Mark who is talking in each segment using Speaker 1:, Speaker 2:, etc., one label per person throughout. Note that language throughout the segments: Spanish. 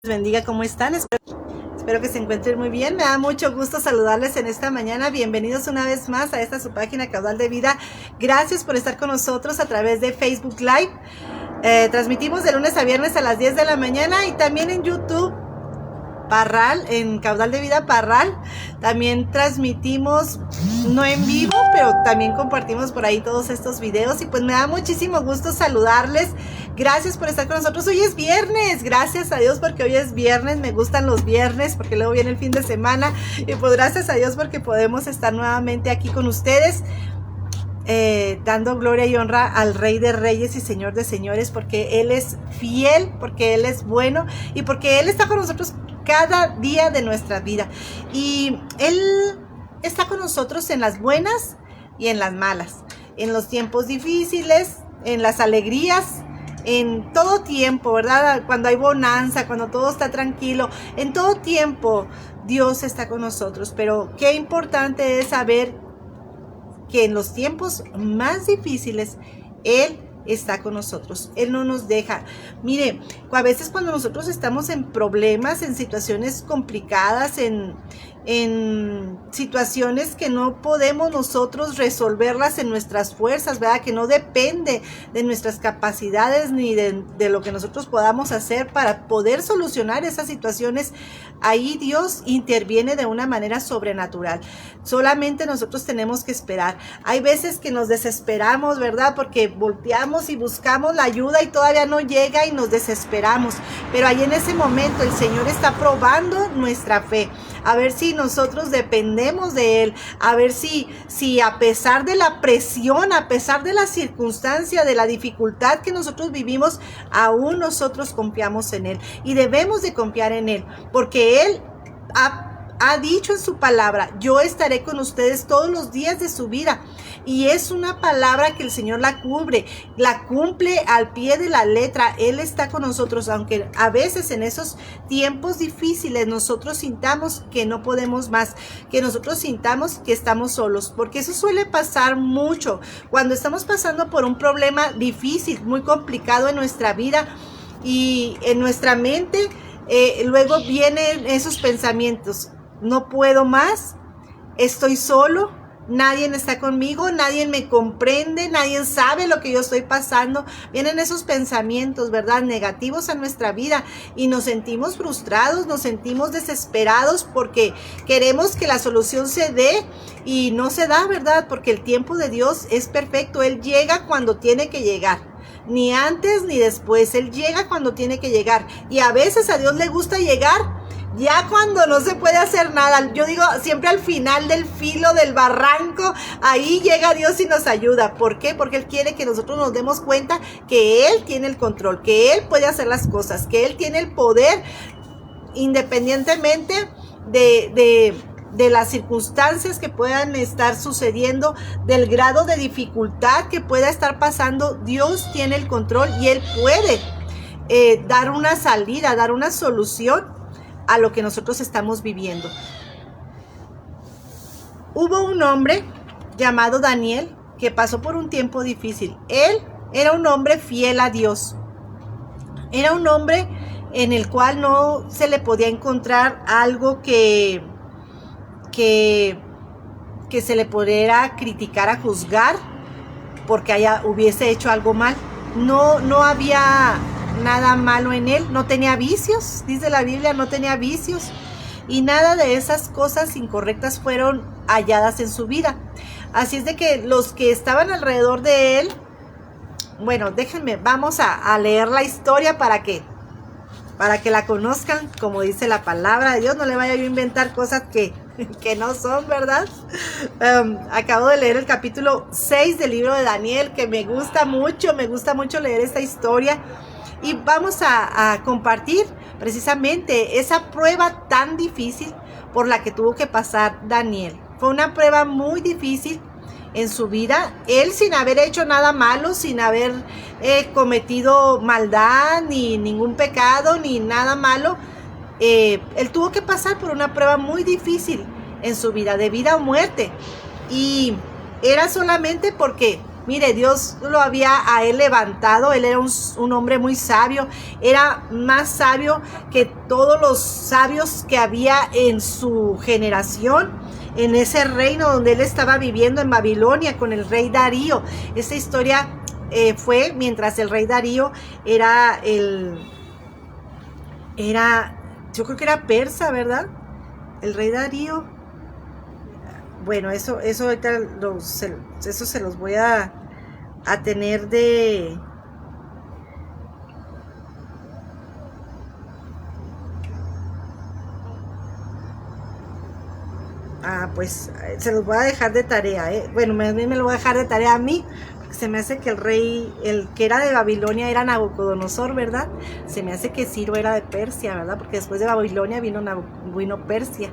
Speaker 1: Bendiga, ¿cómo están? Espero que se encuentren muy bien. Me da mucho gusto saludarles en esta mañana. Bienvenidos una vez más a esta su página Caudal de Vida. Gracias por estar con nosotros a través de Facebook Live. Transmitimos de lunes a viernes a las 10 de la mañana y también en YouTube Parral, en Caudal de Vida Parral. También transmitimos, no en vivo, pero también compartimos por ahí todos estos videos. Y pues me da muchísimo gusto saludarles. Gracias por estar con nosotros. Hoy es viernes, gracias a Dios porque hoy es viernes. Me gustan los viernes porque luego viene el fin de semana. Y pues gracias a Dios porque podemos estar nuevamente aquí con ustedes. Dando gloria y honra al Rey de Reyes y Señor de Señores, porque Él es fiel, porque Él es bueno y porque Él está con nosotros cada día de nuestra vida. Y Él está con nosotros en las buenas y en las malas, en los tiempos difíciles, en las alegrías, en todo tiempo, ¿verdad? Cuando hay bonanza, cuando todo está tranquilo, en todo tiempo Dios está con nosotros. Pero qué importante es saber que en los tiempos más difíciles Él está con nosotros. Él no nos deja. Mire, a veces cuando nosotros estamos en problemas, en situaciones complicadas, en situaciones que no podemos nosotros resolverlas en nuestras fuerzas, ¿verdad? Que no depende de nuestras capacidades ni de lo que nosotros podamos hacer para poder solucionar esas situaciones. Ahí Dios interviene de una manera sobrenatural. Solamente nosotros tenemos que esperar. Hay veces que nos desesperamos, ¿verdad? Porque volteamos y buscamos la ayuda y todavía no llega y nos desesperamos. Pero ahí en ese momento el Señor está probando nuestra fe. A ver si nosotros dependemos de Él, a ver si a pesar de la presión, a pesar de la circunstancia, de la dificultad que nosotros vivimos, aún nosotros confiamos en Él. Y debemos de confiar en Él, porque Él ha dicho en su palabra: yo estaré con ustedes todos los días de su vida. Y es una palabra que el Señor la cubre, la cumple al pie de la letra. Él está con nosotros, aunque a veces en esos tiempos difíciles nosotros sintamos que no podemos más, que nosotros sintamos que estamos solos, porque eso suele pasar mucho cuando estamos pasando por un problema difícil, muy complicado en nuestra vida y en nuestra mente. Luego vienen esos pensamientos: no puedo más, estoy solo, nadie está conmigo, nadie me comprende, nadie sabe lo que yo estoy pasando. Vienen esos pensamientos, ¿verdad?, negativos a nuestra vida y nos sentimos frustrados, nos sentimos desesperados porque queremos que la solución se dé y no se da, ¿verdad? Porque el tiempo de Dios es perfecto. Él llega cuando tiene que llegar. Ni antes ni después. Él llega cuando tiene que llegar. Y a veces a Dios le gusta llegar ya cuando no se puede hacer nada. Yo digo siempre al final del filo del barranco, ahí llega Dios y nos ayuda. ¿Por qué? Porque Él quiere que nosotros nos demos cuenta que Él tiene el control, que Él puede hacer las cosas, que Él tiene el poder independientemente de las circunstancias que puedan estar sucediendo, del grado de dificultad que pueda estar pasando. Dios tiene el control y Él puede dar una salida, dar una solución a lo que nosotros estamos viviendo. Hubo un hombre llamado Daniel que pasó por un tiempo difícil. Él era un hombre fiel a Dios. Era un hombre en el cual no se le podía encontrar algo que se le pudiera criticar, a juzgar porque hubiese hecho algo mal. No había nada malo en él, no tenía vicios, dice la Biblia, no tenía vicios, y nada de esas cosas incorrectas fueron halladas en su vida. Así es de que los que estaban alrededor de él, bueno, déjenme, vamos a leer la historia para que la conozcan, como dice la palabra de Dios. No le vaya yo a inventar cosas que no son, ¿verdad? Acabo de leer el capítulo 6 del libro de Daniel, que me gusta mucho leer esta historia. Y vamos a compartir precisamente esa prueba tan difícil por la que tuvo que pasar Daniel. Fue una prueba muy difícil en su vida. Él, sin haber hecho nada malo, sin haber cometido maldad, ni ningún pecado, ni nada malo, él tuvo que pasar por una prueba muy difícil en su vida, de vida o muerte. Y era solamente porque Mire, Dios lo había a él levantado, él era un hombre muy sabio, era más sabio que todos los sabios que había en su generación, en ese reino donde él estaba viviendo en Babilonia con el rey Darío. Esta historia fue mientras el rey Darío yo creo que era persa, ¿verdad? El rey Darío. Bueno, eso ahorita eso se los voy a tener de... pues se los voy a dejar de tarea, Bueno, más bien me lo voy a dejar de tarea a mí, porque se me hace que el rey, el que era de Babilonia era Nabucodonosor, ¿verdad? Se me hace que Ciro era de Persia, ¿verdad? Porque después de Babilonia vino Persia.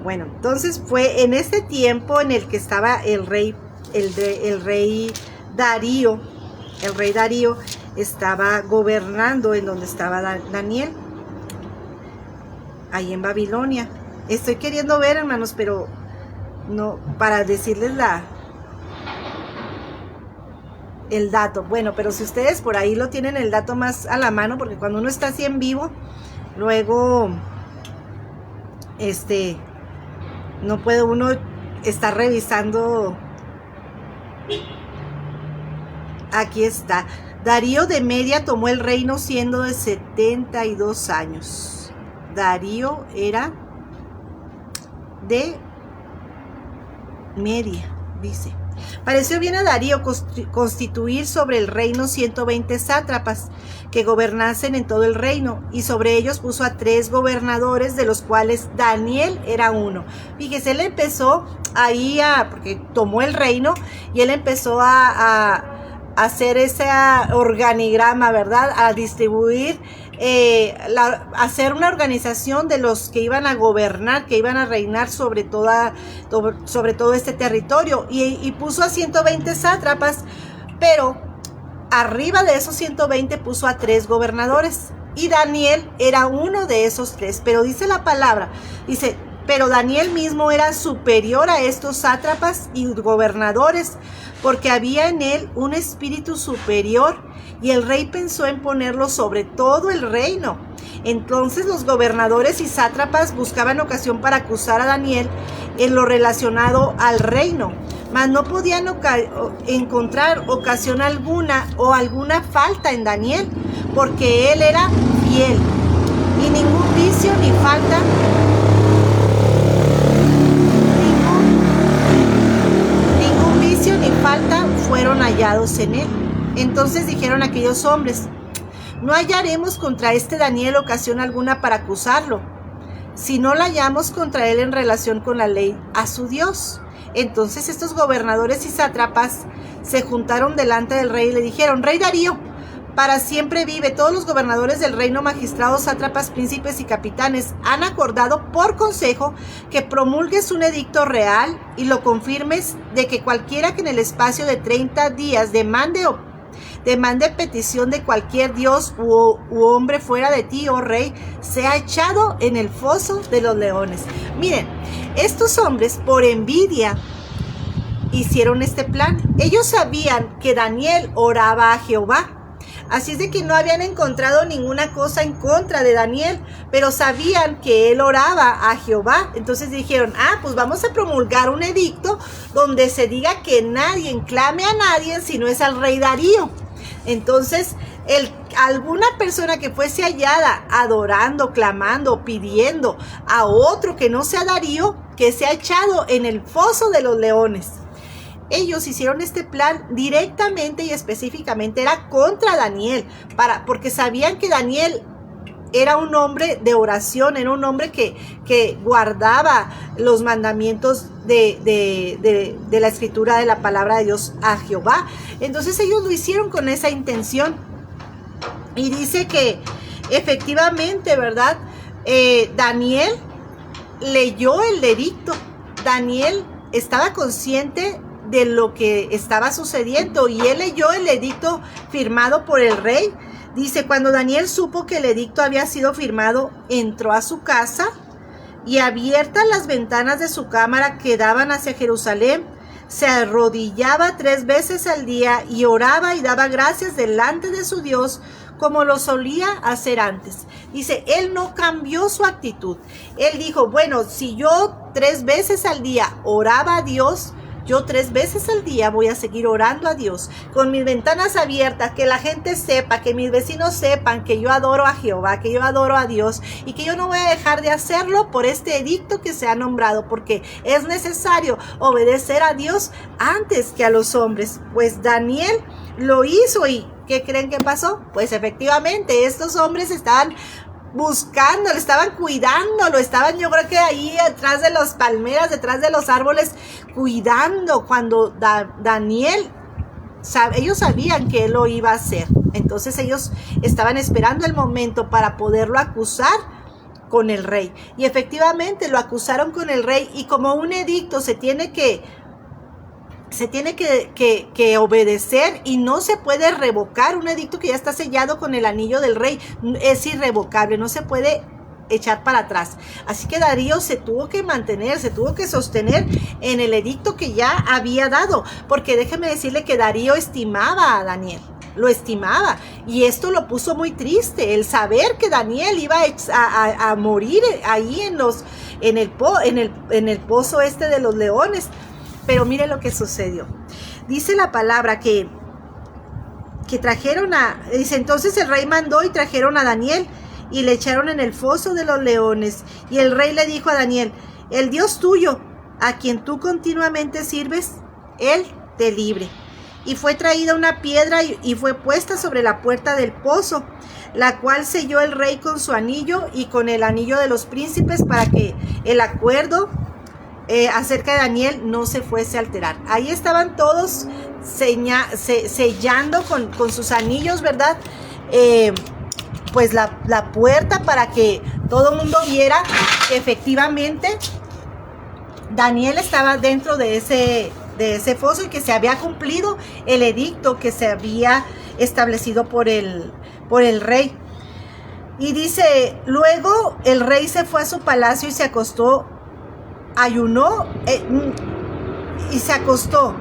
Speaker 1: Bueno, entonces fue en este tiempo en el que estaba el rey Darío. El rey Darío estaba gobernando en donde estaba Daniel, ahí en Babilonia. Estoy queriendo ver, hermanos, pero no, para decirles el dato. Bueno, pero si ustedes por ahí lo tienen el dato más a la mano, porque cuando uno está así en vivo, luego, no puede uno estar revisando. Aquí está. Darío de Media tomó el reino siendo de 72 años. Darío era de Media, dice. Pareció bien a Darío constituir sobre el reino 120 sátrapas que gobernasen en todo el reino, y sobre ellos puso a 3 gobernadores, de los cuales Daniel era uno. Fíjese, él empezó ahí porque tomó el reino, y él empezó a hacer ese organigrama, ¿verdad? A distribuir, hacer una organización de los que iban a gobernar, que iban a reinar sobre todo este territorio, y puso a 120 sátrapas, pero arriba de esos 120 puso a 3 gobernadores, y Daniel era uno de esos 3, pero dice la palabra, dice, pero Daniel mismo era superior a estos sátrapas y gobernadores, porque había en él un espíritu superior, y el rey pensó en ponerlo sobre todo el reino. Entonces los gobernadores y sátrapas buscaban ocasión para acusar a Daniel en lo relacionado al reino, mas no podían encontrar ocasión alguna o alguna falta en Daniel, porque él era fiel, y ningún vicio ni falta fueron hallados en él. Entonces dijeron aquellos hombres: no hallaremos contra este Daniel ocasión alguna para acusarlo, si no la hallamos contra él en relación con la ley a su Dios. Entonces estos gobernadores y sátrapas se juntaron delante del rey y le dijeron: Rey Darío, para siempre vive. Todos los gobernadores del reino, magistrados, sátrapas, príncipes y capitanes han acordado por consejo que promulgues un edicto real y lo confirmes, de que cualquiera que en el espacio de 30 días demande petición de cualquier dios u hombre fuera de ti, oh rey, sea echado en el foso de los leones. Miren, estos hombres por envidia hicieron este plan. Ellos sabían que Daniel oraba a Jehová. Así es de que no habían encontrado ninguna cosa en contra de Daniel, pero sabían que él oraba a Jehová. Entonces dijeron: pues vamos a promulgar un edicto donde se diga que nadie clame a nadie si no es al rey Darío. Entonces, alguna persona que fuese hallada adorando, clamando, pidiendo a otro que no sea Darío, que sea echado en el foso de los leones. Ellos hicieron este plan directamente y específicamente, era contra Daniel, porque sabían que Daniel era un hombre de oración, era un hombre que guardaba los mandamientos de la escritura, de la palabra de Dios a Jehová. Entonces ellos lo hicieron con esa intención. Y dice que efectivamente, ¿verdad? Daniel leyó el edicto. Daniel estaba consciente de lo que estaba sucediendo, y él leyó el edicto firmado por el rey. Dice: cuando Daniel supo que el edicto había sido firmado, entró a su casa, y abiertas las ventanas de su cámara que daban hacia Jerusalén, se arrodillaba 3 veces al día y oraba y daba gracias delante de su Dios como lo solía hacer antes. Dice, él no cambió su actitud. Él dijo, bueno, si yo 3 veces al día oraba a Dios, yo 3 veces al día voy a seguir orando a Dios, con mis ventanas abiertas, que la gente sepa, que mis vecinos sepan que yo adoro a Jehová, que yo adoro a Dios, y que yo no voy a dejar de hacerlo por este edicto que se ha nombrado, porque es necesario obedecer a Dios antes que a los hombres. Pues Daniel lo hizo, y ¿qué creen que pasó? Pues efectivamente estos hombres estaban buscando, le estaban cuidando, lo estaban, yo creo que ahí detrás de las palmeras, detrás de los árboles, cuidando cuando Daniel, ellos sabían que él lo iba a hacer. Entonces ellos estaban esperando el momento para poderlo acusar con el rey. Y efectivamente lo acusaron con el rey, y como un edicto se tiene que obedecer y no se puede revocar. Un edicto que ya está sellado con el anillo del rey es irrevocable, no se puede echar para atrás. Así que Darío se tuvo que mantener, se tuvo que sostener en el edicto que ya había dado, porque déjeme decirle que Darío estimaba a Daniel, lo estimaba, y esto lo puso muy triste, el saber que Daniel iba a morir ahí en el pozo este de los leones. Pero mire lo que sucedió. Dice la palabra que trajeron dice, entonces el rey mandó y trajeron a Daniel y le echaron en el foso de los leones. Y el rey le dijo a Daniel, el Dios tuyo, a quien tú continuamente sirves, él te libre. Y fue traída una piedra y fue puesta sobre la puerta del pozo, la cual selló el rey con su anillo y con el anillo de los príncipes, para que el acuerdo acerca de Daniel no se fuese a alterar. Ahí estaban todos sellando con sus anillos, ¿verdad? Pues la puerta, para que todo el mundo viera que efectivamente Daniel estaba dentro de ese foso, y que se había cumplido el edicto que se había establecido por el rey. Y dice, luego el rey se fue a su palacio y se acostó, ayunó y se acostó.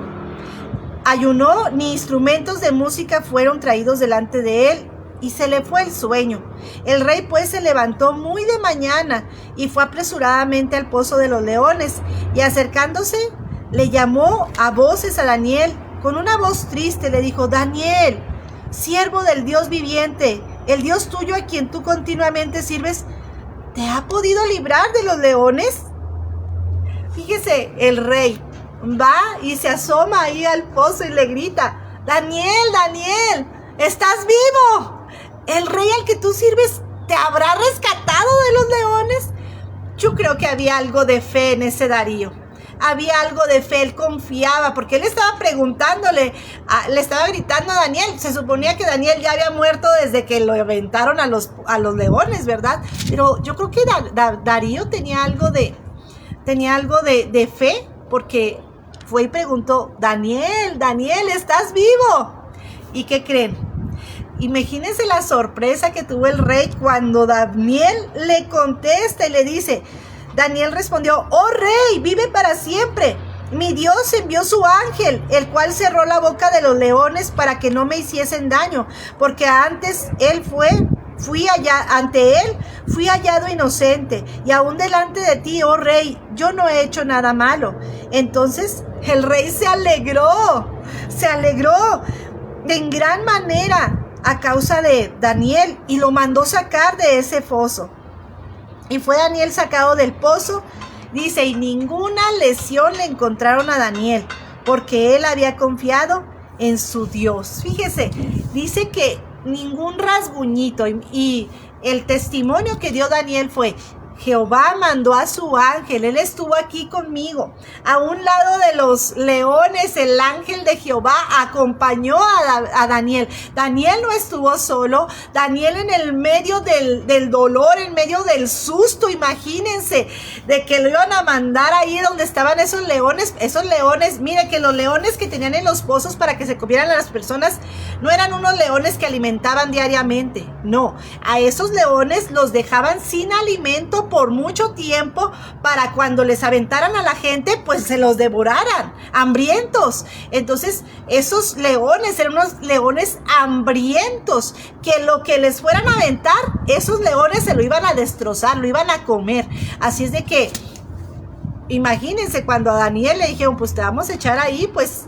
Speaker 1: Ayunó, ni instrumentos de música fueron traídos delante de él, y se le fue el sueño. El rey pues se levantó muy de mañana y fue apresuradamente al pozo de los leones, y acercándose le llamó a voces a Daniel. Con una voz triste le dijo, Daniel, siervo del Dios viviente, el Dios tuyo a quien tú continuamente sirves, ¿te ha podido librar de los leones? Fíjese, el rey va y se asoma ahí al pozo y le grita, Daniel, Daniel, ¿estás vivo? ¿El rey al que tú sirves te habrá rescatado de los leones? Yo creo que había algo de fe en ese Darío. Había algo de fe, él confiaba, porque él estaba preguntándole, le estaba gritando a Daniel. Se suponía que Daniel ya había muerto desde que lo aventaron a los leones, ¿verdad? Pero yo creo que Darío tenía algo de fe, porque fue y preguntó, Daniel, Daniel, ¿estás vivo? ¿Y qué creen? Imagínense la sorpresa que tuvo el rey cuando Daniel le contesta y le dice, Daniel respondió, oh rey, vive para siempre. Mi Dios envió su ángel, el cual cerró la boca de los leones para que no me hiciesen daño, porque antes fui hallado inocente, y aún delante de ti, oh rey, yo no he hecho nada malo. Entonces el rey se alegró en gran manera a causa de Daniel, y lo mandó sacar de ese foso. Y fue Daniel sacado del pozo, dice, y ninguna lesión le encontraron a Daniel, porque él había confiado en su Dios. Fíjese, dice que ningún rasguñito, y el testimonio que dio Daniel fue, Jehová mandó a su ángel, él estuvo aquí conmigo. A un lado de los leones, el ángel de Jehová acompañó a Daniel. Daniel no estuvo solo. Daniel en el medio del dolor, en medio del susto, imagínense, de que lo iban a mandar ahí donde estaban esos leones. Esos leones, mire que los leones que tenían en los pozos para que se comieran a las personas, no eran unos leones que alimentaban diariamente. No, a esos leones los dejaban sin alimento por mucho tiempo para cuando les aventaran a la gente, pues se los devoraran, hambrientos. Entonces, esos leones eran unos leones hambrientos, que lo que les fueran a aventar, esos leones se lo iban a destrozar, lo iban a comer. Así es de que, imagínense, cuando a Daniel le dijeron, pues te vamos a echar ahí, pues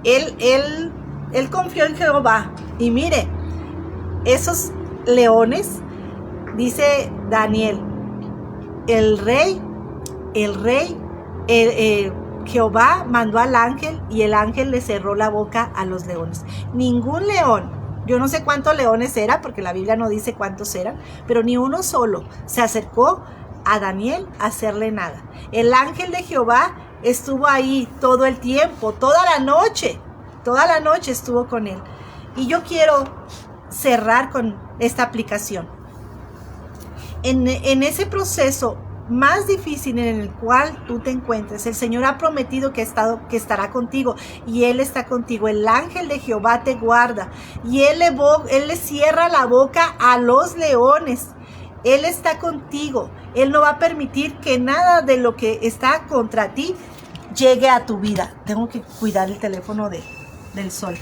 Speaker 1: él confió en Jehová. Y mire, esos leones, dice Daniel, Jehová mandó al ángel y el ángel le cerró la boca a los leones. Ningún león, yo no sé cuántos leones eran, porque la Biblia no dice cuántos eran, pero ni uno solo se acercó a Daniel a hacerle nada. El ángel de Jehová estuvo ahí todo el tiempo, toda la noche estuvo con él. Y yo quiero cerrar con esta aplicación. En ese proceso más difícil en el cual tú te encuentres, el Señor ha prometido que estará contigo, y Él está contigo. El ángel de Jehová te guarda, y Él le cierra la boca a los leones. Él está contigo. Él no va a permitir que nada de lo que está contra ti llegue a tu vida. Tengo que cuidar el teléfono del sol.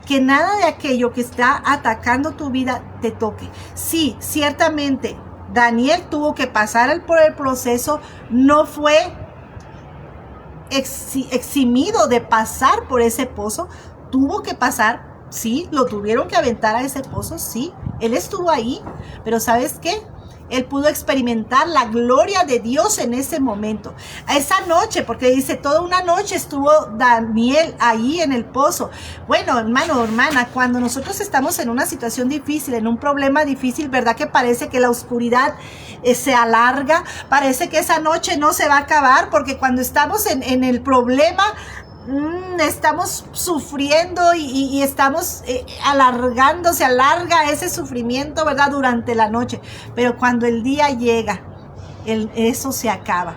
Speaker 1: Que nada de aquello que está atacando tu vida te toque. Sí, ciertamente, Daniel tuvo que pasar por el proceso, no fue eximido de pasar por ese pozo, tuvo que pasar, sí, lo tuvieron que aventar a ese pozo, sí, él estuvo ahí, pero ¿sabes qué? Él pudo experimentar la gloria de Dios en ese momento. A esa noche, porque dice, toda una noche estuvo Daniel ahí en el pozo. Bueno, hermano, hermana, cuando nosotros estamos en una situación difícil, en un problema difícil, ¿verdad que parece que la oscuridad se alarga? Parece que esa noche no se va a acabar, porque cuando estamos en el problema, estamos sufriendo y estamos se alarga ese sufrimiento, ¿verdad? Durante la noche. Pero cuando el día llega, eso se acaba.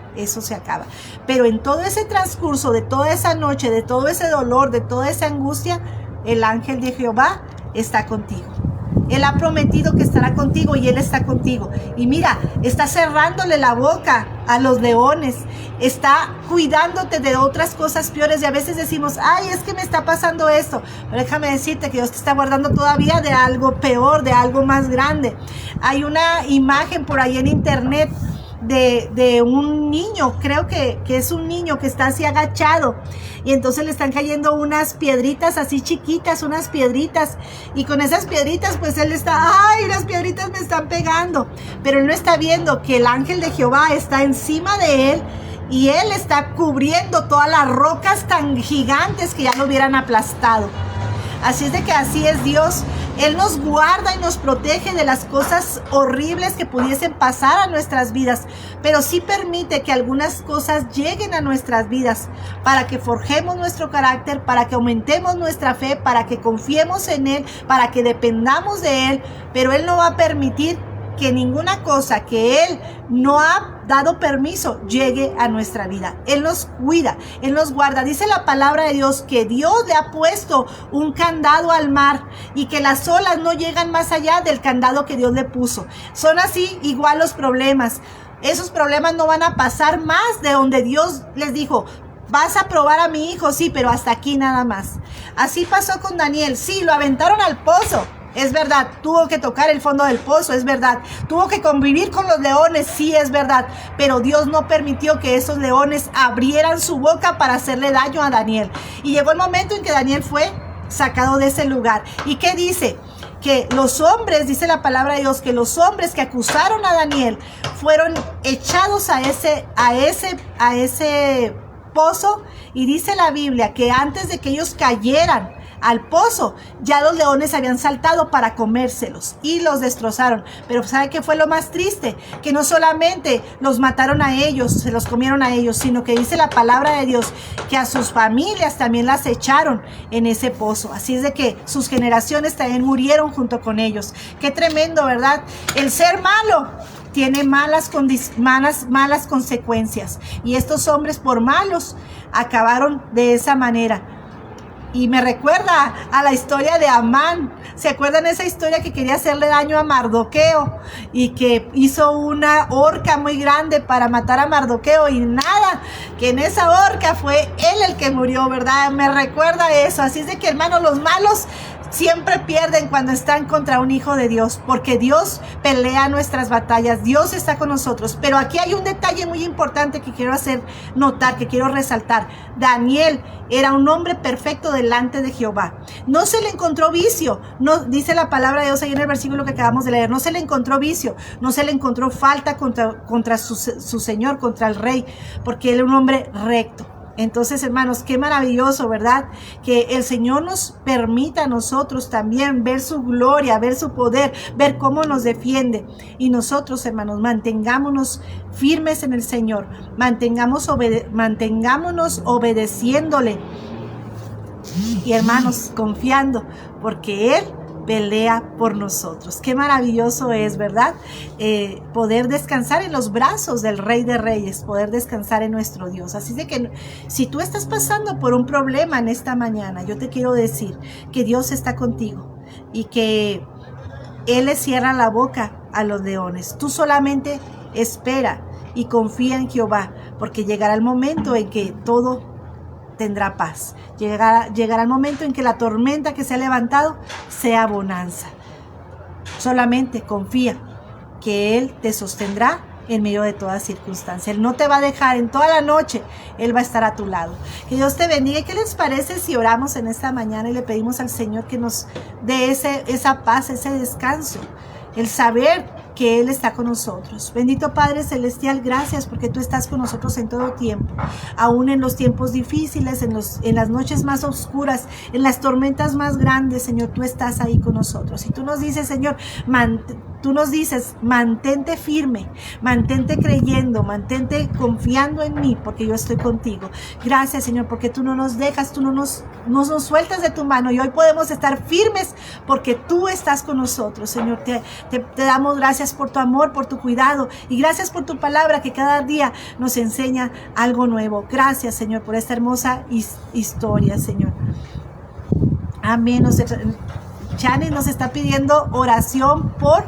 Speaker 1: Pero en todo ese transcurso de toda esa noche, de todo ese dolor, de toda esa angustia, el ángel de Jehová está contigo. Él ha prometido que estará contigo y Él está contigo. Y mira, está cerrándole la boca a los leones. Está cuidándote de otras cosas peores. Y a veces decimos, ay, es que me está pasando esto. Pero déjame decirte que Dios te está guardando todavía de algo peor, de algo más grande. Hay una imagen por ahí en internet de un niño, creo que es un niño que está así agachado, y entonces le están cayendo unas piedritas así chiquitas, unas piedritas, y con esas piedritas pues él está, ay, las piedritas me están pegando, pero él no está viendo que el ángel de Jehová está encima de él, y él está cubriendo todas las rocas tan gigantes que ya lo hubieran aplastado. Así es de que así es Dios. Él nos guarda y nos protege de las cosas horribles que pudiesen pasar a nuestras vidas, pero sí permite que algunas cosas lleguen a nuestras vidas para que forjemos nuestro carácter, para que aumentemos nuestra fe, para que confiemos en Él, para que dependamos de Él, pero Él no va a permitir que ninguna cosa que Él no ha dado permiso llegue a nuestra vida. Él nos cuida, Él nos guarda. Dice la palabra de Dios que Dios le ha puesto un candado al mar y que las olas no llegan más allá del candado que Dios le puso. Son así igual los problemas. Esos problemas no van a pasar más de donde Dios les dijo, vas a probar a mi hijo, sí, pero hasta aquí nada más. Así pasó con Daniel, sí, lo aventaron al pozo. Es verdad, tuvo que tocar el fondo del pozo, es verdad. Tuvo que convivir con los leones, sí, es verdad. Pero Dios no permitió que esos leones abrieran su boca para hacerle daño a Daniel. Y llegó el momento en que Daniel fue sacado de ese lugar. ¿Y qué dice? Que los hombres, dice la palabra de Dios, que los hombres que acusaron a Daniel fueron echados a ese pozo. Y dice la Biblia que antes de que ellos cayeran al pozo, ya los leones habían saltado para comérselos y los destrozaron. Pero ¿sabe qué fue lo más triste? Que no solamente los mataron a ellos, se los comieron a ellos, sino que dice la palabra de Dios que a sus familias también las echaron en ese pozo. Así es de que sus generaciones también murieron junto con ellos. Qué tremendo, ¿verdad? El ser malo tiene malas consecuencias, y estos hombres por malos acabaron de esa manera. Y me recuerda a la historia de Amán. ¿Se acuerdan esa historia que quería hacerle daño a Mardoqueo y que hizo una horca muy grande para matar a Mardoqueo? Y nada, que en esa horca fue él el que murió, ¿verdad? Me recuerda eso. Así es de que, hermanos, los malos siempre pierden cuando están contra un hijo de Dios, porque Dios pelea nuestras batallas, Dios está con nosotros. Pero aquí hay un detalle muy importante que quiero hacer notar, que quiero resaltar. Daniel era un hombre perfecto delante de Jehová. No se le encontró vicio, no, dice la palabra de Dios ahí en el versículo que acabamos de leer, no se le encontró vicio, no se le encontró falta contra su Señor, contra el rey, porque él era un hombre recto. Entonces, hermanos, qué maravilloso, ¿verdad? Que el Señor nos permita a nosotros también ver su gloria, ver su poder, ver cómo nos defiende. Y nosotros, hermanos, mantengámonos firmes en el Señor, mantengámonos obedeciéndole. Y, hermanos, confiando, porque Él pelea por nosotros. Qué maravilloso es, ¿verdad? Poder descansar en los brazos del Rey de Reyes, poder descansar en nuestro Dios. Así de que si tú estás pasando por un problema en esta mañana, yo te quiero decir que Dios está contigo y que Él le cierra la boca a los leones. Tú solamente espera y confía en Jehová, porque llegará el momento en que todo tendrá paz. Llegará el momento en que la tormenta que se ha levantado sea bonanza. Solamente confía que Él te sostendrá en medio de toda circunstancia. Él no te va a dejar en toda la noche. Él va a estar a tu lado. Que Dios te bendiga. ¿Y qué les parece si oramos en esta mañana y le pedimos al Señor que nos dé esa paz, ese descanso? El saber que Él está con nosotros. Bendito Padre Celestial, gracias porque tú estás con nosotros en todo tiempo, aún en los tiempos difíciles, en las noches más oscuras, en las tormentas más grandes, Señor, tú estás ahí con nosotros. Y tú nos dices, Señor, mantente firme, mantente creyendo, mantente confiando en mí, porque yo estoy contigo. Gracias, Señor, porque tú no nos dejas, tú no nos sueltas de tu mano, y hoy podemos estar firmes porque tú estás con nosotros, Señor. Te damos gracias por tu amor, por tu cuidado, y gracias por tu palabra que cada día nos enseña algo nuevo. Gracias, Señor, por esta hermosa historia, Señor. Amén. Janet nos está pidiendo oración por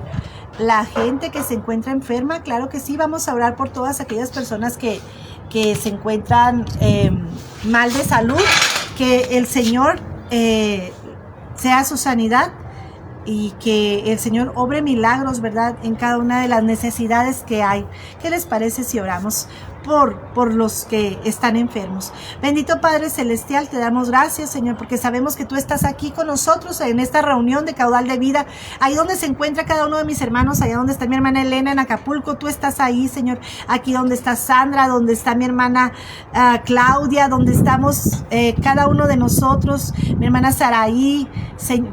Speaker 1: la gente que se encuentra enferma. Claro que sí, vamos a orar por todas aquellas personas que se encuentran mal de salud, que el Señor sea su sanidad y que el Señor obre milagros, ¿verdad?, en cada una de las necesidades que hay. ¿Qué les parece si oramos por los que están enfermos? Bendito Padre Celestial, te damos gracias, Señor, porque sabemos que tú estás aquí con nosotros en esta reunión de Caudal de Vida, ahí donde se encuentra cada uno de mis hermanos, allá donde está mi hermana Elena en Acapulco, tú estás ahí, Señor, aquí donde está Sandra, donde está mi hermana Claudia, donde estamos cada uno de nosotros, mi hermana Saraí,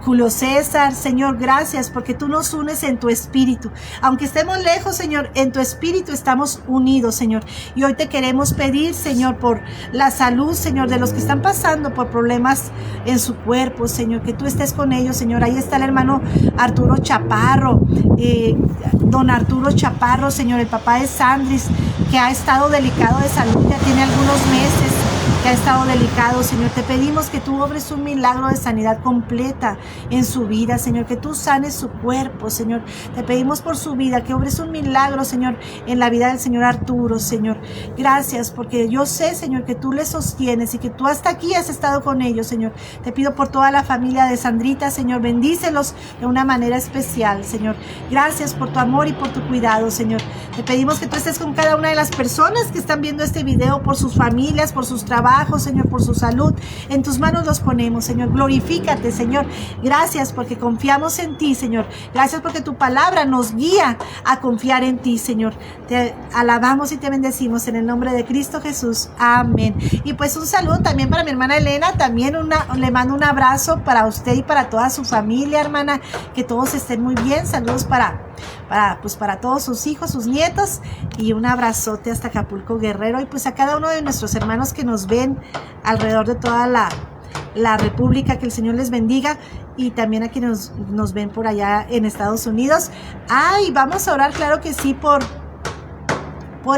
Speaker 1: Julio César. Señor, gracias porque tú nos unes en tu espíritu, aunque estemos lejos, Señor, en tu espíritu estamos unidos, Señor. Y hoy te queremos pedir, Señor, por la salud, Señor, de los que están pasando por problemas en su cuerpo, Señor, que tú estés con ellos, Señor. Ahí está el hermano Arturo Chaparro, don Arturo Chaparro, Señor, el papá de Sandris, que ha estado delicado de salud, ya tiene algunos meses que ha estado delicado, Señor. Te pedimos que tú obres un milagro de sanidad completa en su vida, Señor, que tú sanes su cuerpo, Señor. Te pedimos por su vida, que obres un milagro, Señor, en la vida del Señor Arturo, Señor. Gracias, porque yo sé, Señor, que tú le sostienes y que tú hasta aquí has estado con ellos, Señor. Te pido por toda la familia de Sandrita, Señor, bendícelos de una manera especial, Señor. Gracias por tu amor y por tu cuidado, Señor. Te pedimos que tú estés con cada una de las personas que están viendo este video, por sus familias, por sus trabajos, Señor, por su salud. En tus manos los ponemos, Señor. Glorifícate, Señor. Gracias porque confiamos en ti, Señor. Gracias porque tu palabra nos guía a confiar en ti, Señor. Te alabamos y te bendecimos en el nombre de Cristo Jesús. Amén. Y pues un saludo también para mi hermana Elena. También le mando un abrazo para usted y para toda su familia, hermana. Que todos estén muy bien. Saludos para todos sus hijos, sus nietos, y un abrazote hasta Acapulco, Guerrero, y pues a cada uno de nuestros hermanos que nos ven alrededor de toda la República, que el Señor les bendiga, y también a quienes nos ven por allá en Estados Unidos. Y vamos a orar, claro que sí, por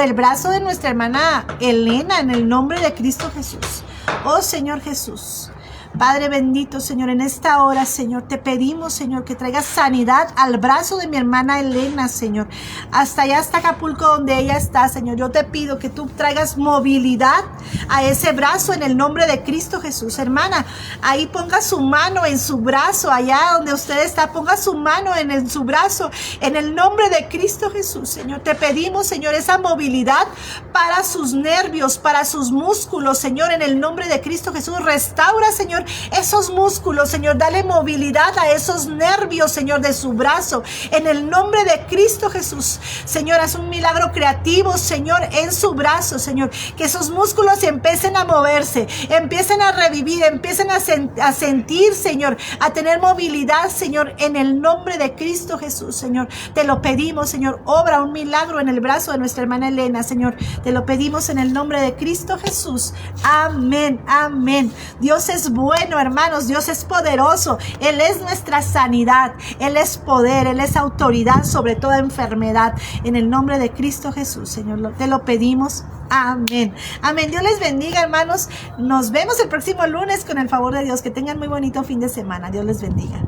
Speaker 1: el brazo de nuestra hermana Elena, en el nombre de Cristo Jesús. Oh Señor Jesús, Padre bendito, Señor, en esta hora, Señor, te pedimos, Señor, que traigas sanidad al brazo de mi hermana Elena, Señor, hasta allá, hasta Acapulco, donde ella está, Señor. Yo te pido que tú traigas movilidad a ese brazo en el nombre de Cristo Jesús. Hermana, ahí ponga su mano en su brazo, allá donde usted está, ponga su mano en su brazo, en el nombre de Cristo Jesús, Señor. Te pedimos, Señor, esa movilidad para sus nervios, para sus músculos, Señor, en el nombre de Cristo Jesús. Restaura, Señor, esos músculos, Señor. Dale movilidad a esos nervios, Señor, de su brazo, en el nombre de Cristo Jesús. Señor, haz un milagro creativo, Señor, en su brazo, Señor. Que esos músculos empiecen a moverse, empiecen a revivir, empiecen a sentir, Señor, a tener movilidad, Señor, en el nombre de Cristo Jesús, Señor. Te lo pedimos, Señor. Obra un milagro en el brazo de nuestra hermana Elena, Señor. Te lo pedimos en el nombre de Cristo Jesús. Amén, amén. Dios es bueno, hermanos. Dios es poderoso. Él es nuestra sanidad. Él es poder. Él es autoridad sobre toda enfermedad. En el nombre de Cristo Jesús, Señor. Te lo pedimos. Amén. Amén. Dios les bendiga, hermanos. Nos vemos el próximo lunes con el favor de Dios. Que tengan muy bonito fin de semana. Dios les bendiga.